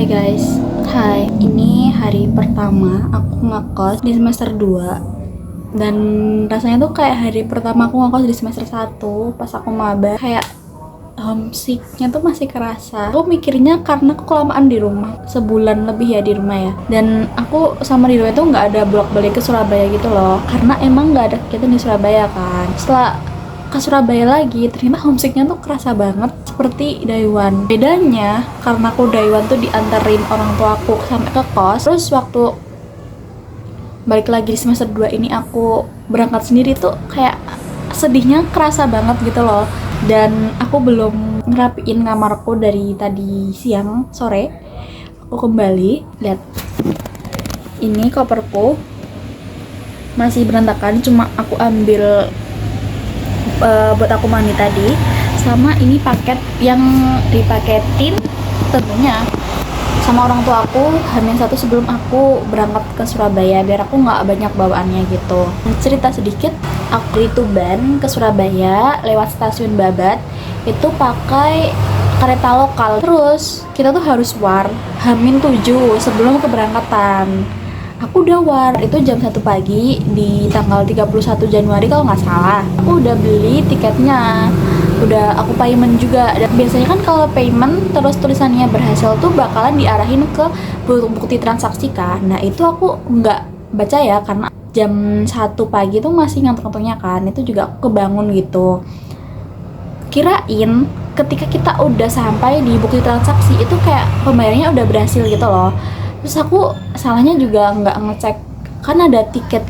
Hai guys, hai. Ini hari pertama aku ngekos di semester 2. Dan rasanya tuh kayak hari pertama aku ngekos di semester 1 pas aku maba. Kayak homesicknya tuh masih kerasa. Aku mikirnya karena aku kelamaan di rumah, sebulan lebih ya di rumah ya. Dan aku sama di rumah tuh nggak ada bolak-balik ke Surabaya gitu loh, karena emang nggak ada kegiatan di Surabaya kan. Setelah ke Surabaya lagi, ternyata homesicknya tuh kerasa banget seperti day one. Bedanya karena aku day one tuh dianterin orang tua aku sampai ke kos. Terus waktu balik lagi di semester 2 ini aku berangkat sendiri tuh kayak sedihnya kerasa banget gitu loh. Dan aku belum ngerapiin kamarku dari tadi siang sore. Aku kembali, lihat. Ini koperku masih berantakan, cuma aku ambil buat aku mandi tadi. Sama ini paket yang dipaketin tentunya sama orang tua aku H-1 sebelum aku berangkat ke Surabaya, biar aku nggak banyak bawaannya gitu. Cerita sedikit, aku di Tuban ke Surabaya lewat stasiun Babat itu pakai kereta lokal. Terus kita tuh harus war H-7 sebelum keberangkatan. Aku udah war, itu jam 1 pagi di tanggal 31 Januari kalau nggak salah. Aku udah beli tiketnya, udah aku payment juga. Dan biasanya kan kalau payment terus tulisannya berhasil tuh bakalan diarahin ke bukti transaksi kan. Nah itu aku nggak baca ya, karena jam 1 pagi tuh masih ngantuk-ngantuknya kan. Itu juga aku kebangun gitu. Kirain ketika kita udah sampai di bukti transaksi itu kayak pembayarannya udah berhasil gitu loh. Terus aku salahnya juga nggak ngecek, kan ada tiket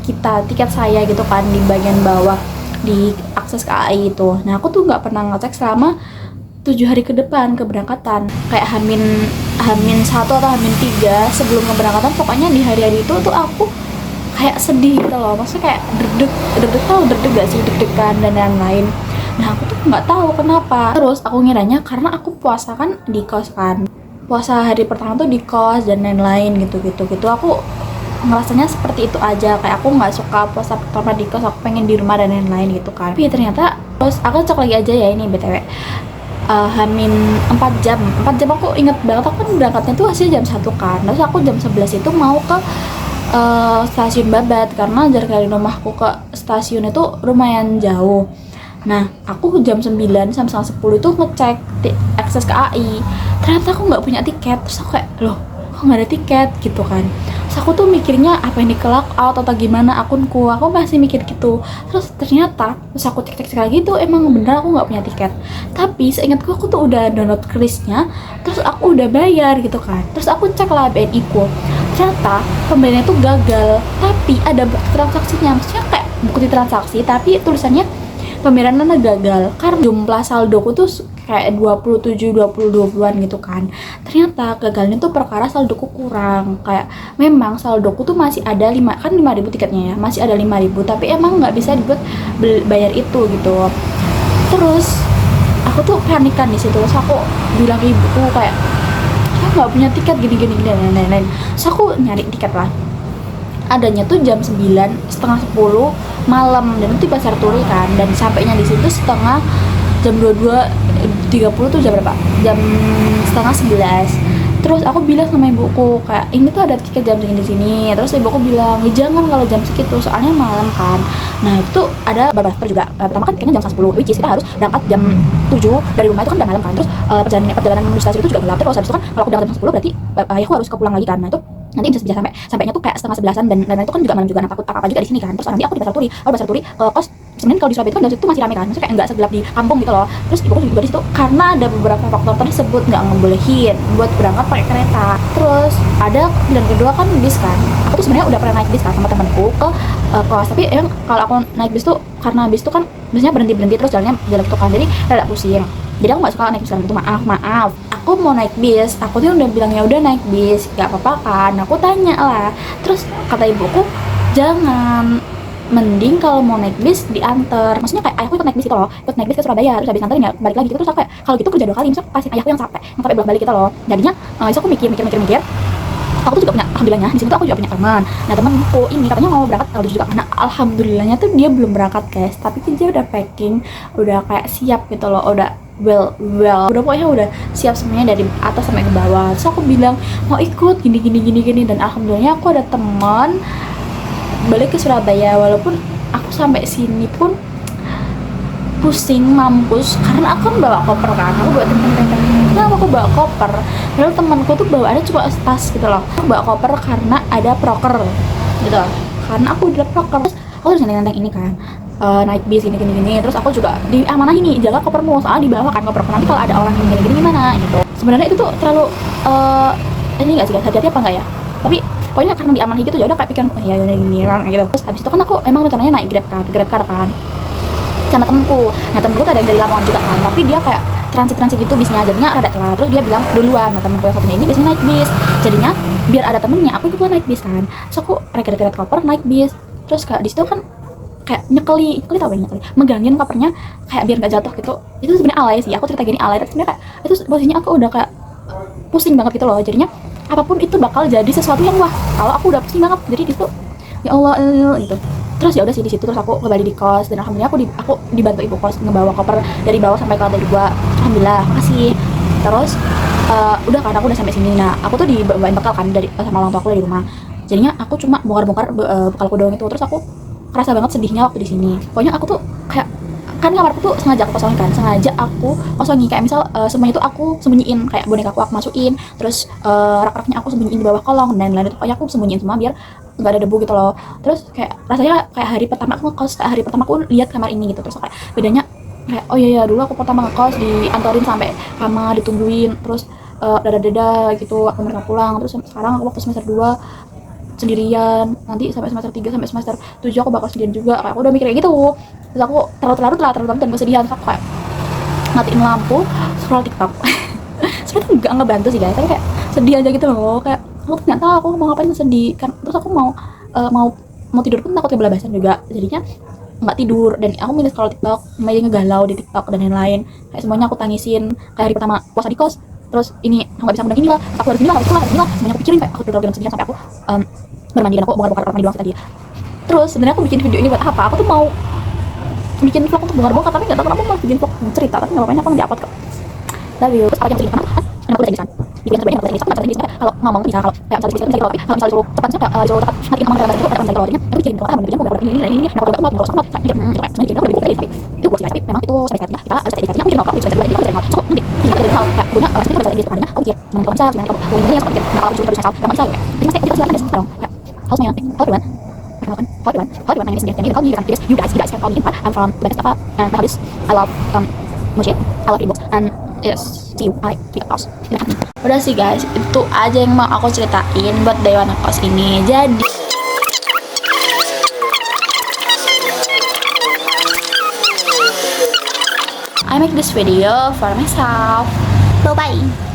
saya gitu kan di bagian bawah di akses KAI itu. Nah aku tuh nggak pernah ngecek selama 7 hari ke depan keberangkatan, kayak H-1 atau H-3 sebelum keberangkatan. Pokoknya di hari-hari itu tuh aku kayak sedih gitu loh, maksudnya kayak deg-deg gak sih, deg-degan dan lain-lain. Nah aku tuh nggak tahu kenapa. Terus aku ngiranya karena aku puasa kan di kos kan, puasa hari pertama tuh di kos dan lain-lain gitu. Aku ngerasanya seperti itu aja, kayak aku nggak suka puasa pertama di kos, aku pengen di rumah dan lain-lain gitu kan. Tapi ternyata terus aku cek lagi aja ya, ini BTW Hamin 4 jam aku inget banget. Aku kan berangkatnya tuh hasilnya jam 1 kan. Terus aku jam 11 itu mau ke stasiun Babat, karena jarak dari rumahku ke stasiun itu lumayan jauh. Nah, aku jam 9 sampai setengah 10 itu ngecek akses ke AI. Ternyata aku nggak punya tiket. Terus aku kayak, loh, kok nggak ada tiket gitu kan. Terus aku tuh mikirnya apa ini ke lock out atau gimana akunku. Aku masih mikir gitu. Terus ternyata, terus aku cek lagi tuh emang bener aku nggak punya tiket. Tapi seingatku aku tuh udah download listnya. Terus aku udah bayar gitu kan. Terus aku cek lah BNI ku. Ternyata pembayarannya tuh gagal. Tapi ada bukti transaksinya. Maksudnya kayak bukti transaksi tapi tulisannya pembayarannya gagal karena jumlah saldoku tuh kayak 20-an gitu kan. Ternyata gagalnya tuh perkara saldoku kurang. Kayak memang saldoku tuh masih ada 5.000 tiketnya ya, masih ada 5.000, tapi emang nggak bisa dibuat bayar itu gitu. Terus aku tuh panikan di situ. Terus aku bilang ke ibuku kayak, aku nggak punya tiket gini dan lain-lain. Terus aku nyari tiket lah, adanya tuh jam 9, setengah 10 malam, dan itu di Pasar Turi kan. Dan sampainya di situ jam 22.30 tuh jam berapa? Jam setengah 11. Terus aku bilang sama ibuku kayak, ini tuh ada tiket jam segini di sini. Terus ibuku bilang, jangan kalau jam segitu, soalnya malam kan. Nah itu ada beberapa juga. Pertama kan tiketnya jam 10, which is kita harus berangkat jam 7 dari rumah, itu kan udah malam kan. Terus perjalanan menuju stasiun itu juga gelap. Terus habis itu kan kalau aku berangkat jam 10 berarti ayahku harus kepulang lagi kan. Nah itu nanti bisa sampainya tuh kayak setengah 11-an, dan itu kan juga malam juga. Nah takut apa juga di sini kan. Terus nanti aku di Pasar Turi ke kos. Sebenarnya kalau di Surabaya itu kan dari situ masih ramai kan, maksudnya kayak nggak segelap di kampung gitu loh. Terus ibuku juga di situ karena ada beberapa faktor tersebut nggak ngebolehin buat berangkat pakai kereta. Terus ada pilihan kedua kan bis kan. Aku tuh sebenarnya udah pernah naik bis kan sama temanku ke kos, tapi emang kalau aku naik bis tuh karena bis tuh kan biasanya berhenti terus jalannya jelek tuh kan, jadi rada pusing. Jadi aku nggak suka naik bis kan itu. Maaf aku mau naik bis, aku tuh udah bilang ya udah naik bis nggak apa-apa kan. Aku tanya lah, terus kata ibuku, jangan, mending kalau mau naik bis diantar. Maksudnya kayak ayahku ikut naik bis gitu loh, ikut naik bis ke Surabaya, terus habis nganterin ya balik lagi gitu. Terus aku kayak, kalau gitu kerja 2 kali, misalnya kasih ayahku yang capek bolak-balik gitu loh. Jadinya itu aku mikir. Aku tuh juga punya, alhamdulillahnya di sini tuh aku juga punya teman. Nah temanku ini katanya mau berangkat tahun juga. Nah alhamdulillahnya tuh dia belum berangkat guys, tapi kan dia udah packing, udah kayak siap gitu loh, udah udah pokoknya udah siap semuanya dari atas sampai ke bawah. Terus aku bilang mau ikut gini, dan alhamdulillah aku ada teman balik ke Surabaya. Walaupun aku sampai sini pun pusing mampus karena aku kan bawa koper kan, aku bawa kenapa aku bawa koper, padahal temanku tuh bawaannya cuma tas gitu loh. Aku bawa koper karena ada proker gitu loh. Karena aku udah proker, terus aku harus nenteng ini kan, naik bis gini, terus aku juga di amanah ini jaga kopermu, soalnya di bawah kan koper, nanti kalau ada orang gini gimana gitu. Sebenarnya itu tuh terlalu ini nggak sih guys, hati-hati apa enggak ya, tapi pokoknya karena di amanah gitu ya udah kayak pikiran ya gini gitu. Terus habis itu kan aku emang rencananya naik grab car kan sama temenku. Nah temenku tuh ada yang dari Lamongan juga kan, tapi dia kayak transit gitu bisnya, jadinya rada telat. Terus dia bilang duluan, nah temenku yang satunya ini biasanya naik bis, jadinya biar ada temennya aku juga naik bis kan. Terus aku reket koper naik bis, terus kayak di situ kan kayak nyekeli tau gak nyekeli, megangin kopernya kayak biar nggak jatuh gitu. Itu sebenarnya alay sih, aku cerita gini alay, tapi sebenarnya kayak itu posisinya aku udah kayak pusing banget gitu loh. Jadinya apapun itu bakal jadi sesuatu yang wah kalau aku udah pusing banget. Jadi di situ ya Allah gitu. Terus ya udah sih di situ, terus aku kembali di kos dan alhamdulillah aku dibantu ibu kos ngebawa koper dari bawah sampai ke lantai 2. Alhamdulillah, makasih. Terus udah kan aku udah sampai sini. Nah, aku tuh dibawain bekal kan dari sama orang tua aku dari rumah. Jadinya aku cuma bongkar bekalku doang itu. Terus aku kerasa banget sedihnya waktu di sini. Pokoknya aku tuh kayak kan kamarku tuh sengaja aku kosongin kan, aku kosongin kayak misal semuanya tuh aku sembunyiin, kayak boneka aku masukin, terus rak-raknya aku sembunyiin di bawah kolong dan lain-lain. Pokoknya aku sembunyiin semua biar nggak ada debu gitu loh. Terus kayak rasanya kayak hari pertama aku ngekos, kayak hari pertama aku lihat kamar ini gitu. Terus kayak bedanya kayak oh iya dulu aku pertama ngekos diantorin sampai kamar, ditungguin, terus dada gitu aku mereka pulang. Terus sekarang aku waktu semester 2 sendirian, nanti sampai semester 3 sampai semester 7 aku bakal sendirian juga. Kayak aku udah mikir kayak gitu. Terus aku terlalu dan kesedihan. Terus aku kayak matiin lampu, scroll TikTok. Sebenarnya nggak ngebantu sih guys, tapi kayak sedih aja gitu loh. Kayak aku nggak tahu aku mau ngapain, sedih kan. Terus aku mau tidur pun takut kebelabasan juga, jadinya nggak tidur. Dan aku milih scroll TikTok, main ngegalau di TikTok dan lain-lain. Kayak semuanya aku tangisin. Kayak hari pertama puasa di kos, terus ini aku nggak bisa mudah inilah, aku harus inilah, semuanya aku pikirin. Kayak aku tidur dengan sedih sampai aku bermandi, dan aku bongkar mandi doang tadi. Terus sebenarnya aku bikin video ini buat apa? Aku tuh mau bikin vlog untuk bongkar tapi nggak tahu kenapa mau bikin vlog cerita, tapi nggak apa-apa, aku nanti upload kok. Love you. Terus apa yang cerita kan? Aku udah bisa dibikin sebenarnya aku bisa kalau ngomong bisa, kalau kayak misalnya bisa kalau misalnya suruh cepat nanti ngomong dengan itu akan saya keluarnya aku bikin kalau bikin aku ini aku coba mau sama tak gitu sebenarnya aku bikin itu buat sih memang itu saya kita harus jadi aku bikin vlog bisa jadi jadi mau cukup nanti kita tahu kayak punya sebenarnya bisa jadi depannya aku bikin kalau misalnya sebenarnya aku ini yang bikin kalau bisa bisa kalau misalnya jadi masih kita silakan dong kayak how's my how do you want sendiri, you call me you guys can call me I'm from Balikpapan and habis I love musik, I love e-books and yes see you I keep house. Udah sih guys, itu aja yang mau aku ceritain buat Dewan Kos ini. Jadi I make this video for myself. Bye bye.